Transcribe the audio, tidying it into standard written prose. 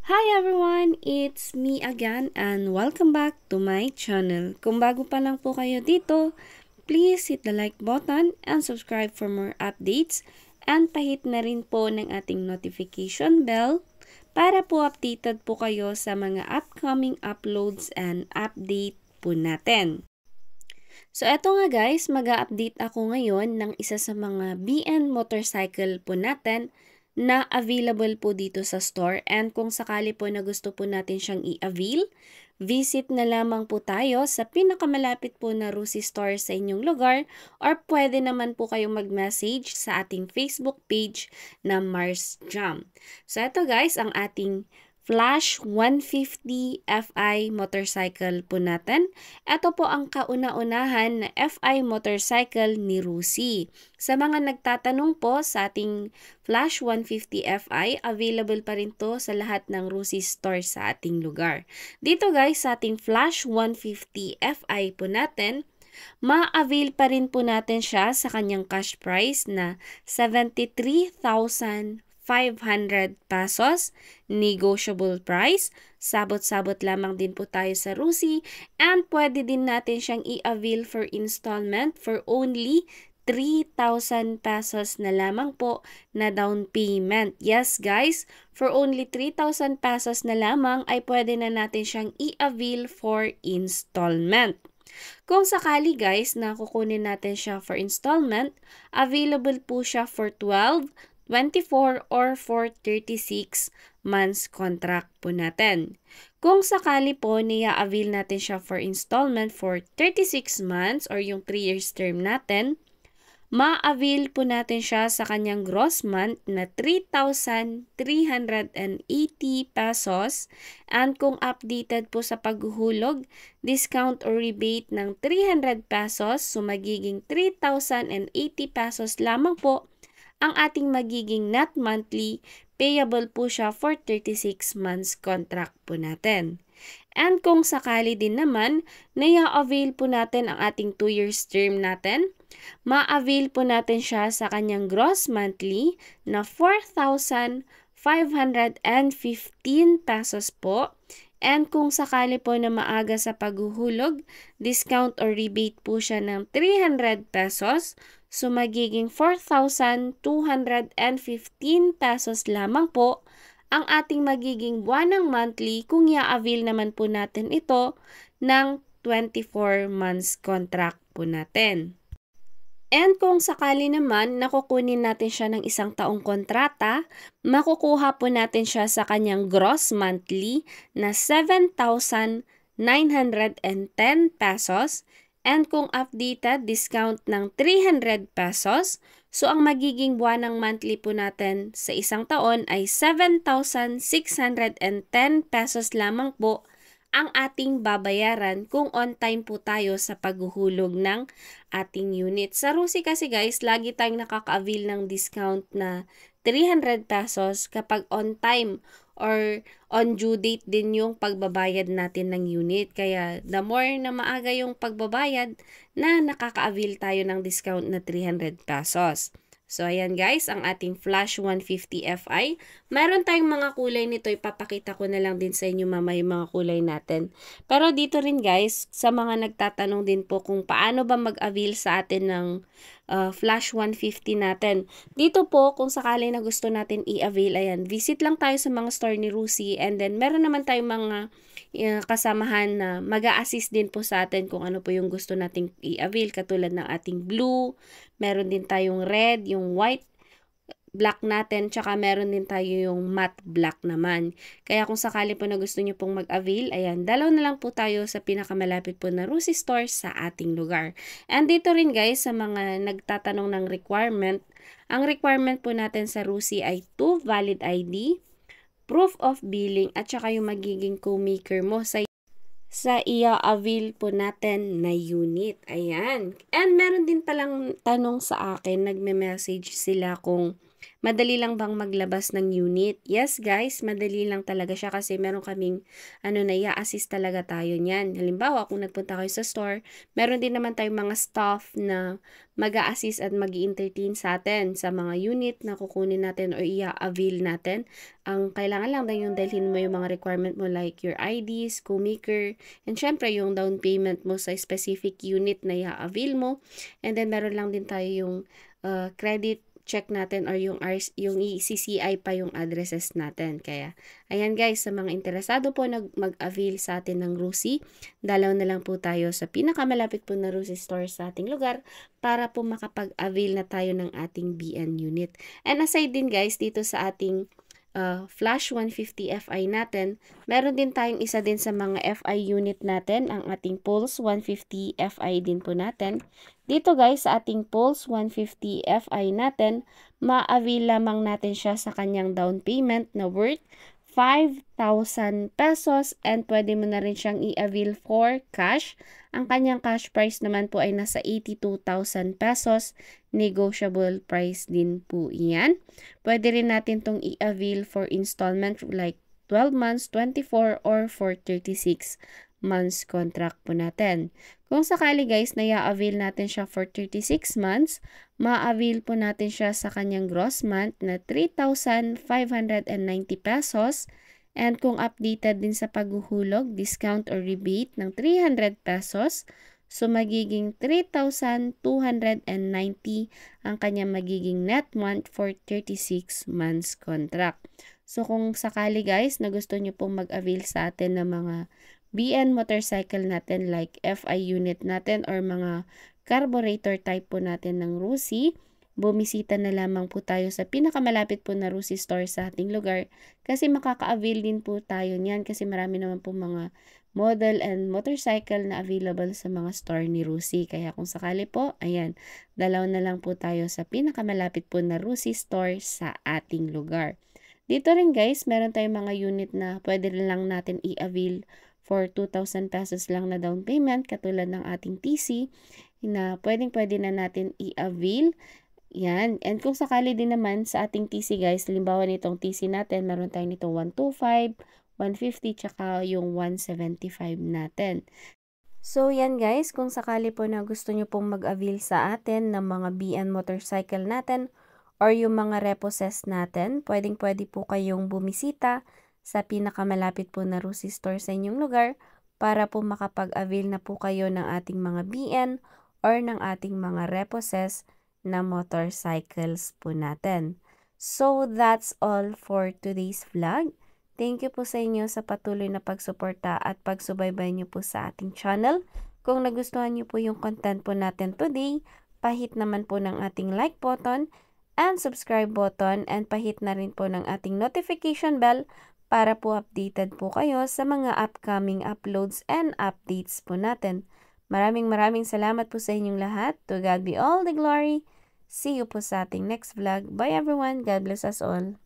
Hi everyone! It's me again and welcome back to my channel. Kung bago pa lang po kayo dito, please hit the like button and subscribe for more updates and pahit na rin po ng ating notification bell para po updated po kayo sa mga upcoming uploads and update po natin. So eto nga guys, mag-a-update ako ngayon ng isa sa mga BN motorcycle po natin na available po dito sa store, and kung sakali po na gusto po natin siyang i-avail, visit na lamang po tayo sa pinakamalapit po na Rusi store sa inyong lugar, or pwede naman po kayong mag-message sa ating Facebook page na Mars Jam. So ito guys, ang ating Flash 150 FI motorcycle po natin. Ito po ang kauna-unahan na FI motorcycle ni Rusi. Sa mga nagtatanong po sa ating Flash 150 FI, available pa rin to sa lahat ng Rusi store sa ating lugar. Dito guys, sa ating Flash 150 FI po natin, ma-avail pa rin po natin siya sa kanyang cash price na 73,500 pesos, negotiable price. Sabot-sabot lamang din po tayo sa Rusi, and pwede din natin siyang i-avail for installment for only 3,000 pesos na lamang po na down payment. Yes guys, for only 3,000 pesos na lamang ay pwede na natin siyang i-avail for installment. Kung sakali guys na kukunin natin siya for installment, available po siya for 12, 24 or for 36 months contract po natin. Kung sakali po niya-avail natin siya for installment for 36 months or yung 3 years term natin, ma-avail po natin siya sa kanyang gross month na 3,380 pesos, and kung updated po sa paghuhulog, discount or rebate ng 300 pesos, so magiging 3,080 pesos lamang po ang ating magiging net monthly, payable po siya for 36 months contract po natin. And kung sakali din naman na i-avail po natin ang ating 2 years term natin, ma-avail po natin siya sa kanyang gross monthly na 4,515 pesos po. And kung sakali po na maaga sa paghuhulog, discount or rebate po siya ng 300 pesos. So magiging 4,215 pesos lamang po ang ating magiging buwanang monthly kung i-avail naman po natin ito ng 24 months contract po natin. And kung sakali naman nakukunin natin siya ng 1 taong kontrata, makukuha po natin siya sa kanyang gross monthly na 7,910 pesos. And kung updated, discount ng 300 pesos. So, ang magiging buwanang monthly po natin sa 1 taon ay 7,610 pesos lamang po ang ating babayaran kung on time po tayo sa paghuhulog ng ating unit. Sa Rusi kasi guys, lagi tayong nakaka-avail ng discount na 300 pesos kapag on time or on due date din yung pagbabayad natin ng unit. Kaya the more na maaga yung pagbabayad, na nakaka-avail tayo ng discount na 300 pesos. So ayan guys, ang ating Flash 150 FI. Mayroon tayong mga kulay nito, ipapakita ko na lang din sa inyo mamaya yung mga kulay natin. Pero dito rin guys, sa mga nagtatanong din po kung paano ba mag-avail sa atin ng Flash 150 natin. Dito po, kung sakali na gusto natin i-avail, ayan, visit lang tayo sa mga store ni Rusi, and then meron naman tayong mga kasamahan na mag-a-assist din po sa atin kung ano po yung gusto nating i-avail, katulad ng ating blue, meron din tayong red, yung white, black natin, tsaka meron din tayo yung matte black naman. Kaya kung sakali po na gusto nyo pong mag-avail, ayan, dalaw na lang po tayo sa pinakamalapit po na Rusi store sa ating lugar. And dito rin guys, sa mga nagtatanong ng requirement, ang requirement po natin sa Rusi ay 2 valid ID, proof of billing, at saka yung magiging co-maker mo sa i-avail po natin na unit. Ayan. And meron din palang tanong sa akin, nagme-message sila kung Madali lang bang maglabas ng unit? Yes guys, madali lang talaga siya kasi meron kaming i-assist talaga tayo niyan. Halimbawa, kung nagpunta kayo sa store, meron din naman tayong mga staff na mag-a-assist at mag-i-entertain sa atin sa mga unit na kukunin natin o i-avail natin. Ang kailangan lang din yung dalhin mo yung mga requirement mo like your IDs, co-maker, and syempre yung down payment mo sa specific unit na i-avail mo. And then meron lang din tayo yung credit check natin or yung CCI pa yung addresses natin. Kaya, ayan guys, sa mga interesado po mag-avail sa atin ng Rusi, dalaw na lang po tayo sa pinakamalapit po na Rusi store sa ating lugar para po makapag-avail na tayo ng ating BN unit. And aside din guys, dito sa ating Flash 150 FI natin, meron din tayong isa din sa mga FI unit natin, ang ating Pulse 150 FI din po natin. Dito guys, sa ating Pulse 150 FI natin, ma-avail lamang natin siya sa kanyang down payment na worth 5,000 pesos and pwede mo na rin siyang i-avail for cash. Ang kanyang cash price naman po ay nasa 82,000 pesos. Negotiable price din po iyan. Pwede rin natin itong i-avail for installment like 12 months, 24, or for 36 months contract po natin. Kung sakali guys na i-avail natin siya for 36 months, ma-avail po natin siya sa kanyang gross month na 3,590 pesos. And kung updated din sa paghuhulog, discount or rebate ng 300 pesos, so magiging 3,290 ang kanyang magiging net month for 36 months contract. So kung sakali guys na gusto nyo pong mag-avail sa atin ng mga BN motorcycle natin like FI unit natin or mga carburetor type po natin ng Rusi, bumisita na lamang po tayo sa pinakamalapit po na Rusi store sa ating lugar kasi makaka-avail din po tayo niyan kasi marami naman po mga model and motorcycle na available sa mga store ni Rusi. Kaya kung sakali po, ayan, dalaw na lang po tayo sa pinakamalapit po na Rusi store sa ating lugar. Dito rin guys, meron tayong mga unit na pwede rin lang natin i-avail for 2,000 pesos lang na down payment katulad ng ating TC na pwede na natin i-avail. Yan. And kung sakali din naman sa ating TC guys, halimbawa nitong TC natin, meron tayong nitong 125, 150, tsaka yung 175 natin. So yan guys, kung sakali po na gusto nyo pong mag-avail sa atin ng mga BN motorcycle natin or yung mga reposes natin, pwede po kayong bumisita sa pinakamalapit po na Rusi store sa inyong lugar para po makapag-avail na po kayo ng ating mga BN or ng ating mga reposes na motorcycles po natin. So that's all for today's vlog. Thank you po sa inyo sa patuloy na pagsuporta at pagsubaybay niyo po sa ating channel. Kung nagustuhan niyo po yung content po natin today, pahit naman po ng ating like button and subscribe button and pahit na rin po ng ating notification bell para po updated po kayo sa mga upcoming uploads and updates po natin. Maraming salamat po sa inyong lahat. To God be all the glory. See you po sa ating next vlog. Bye everyone. God bless us all.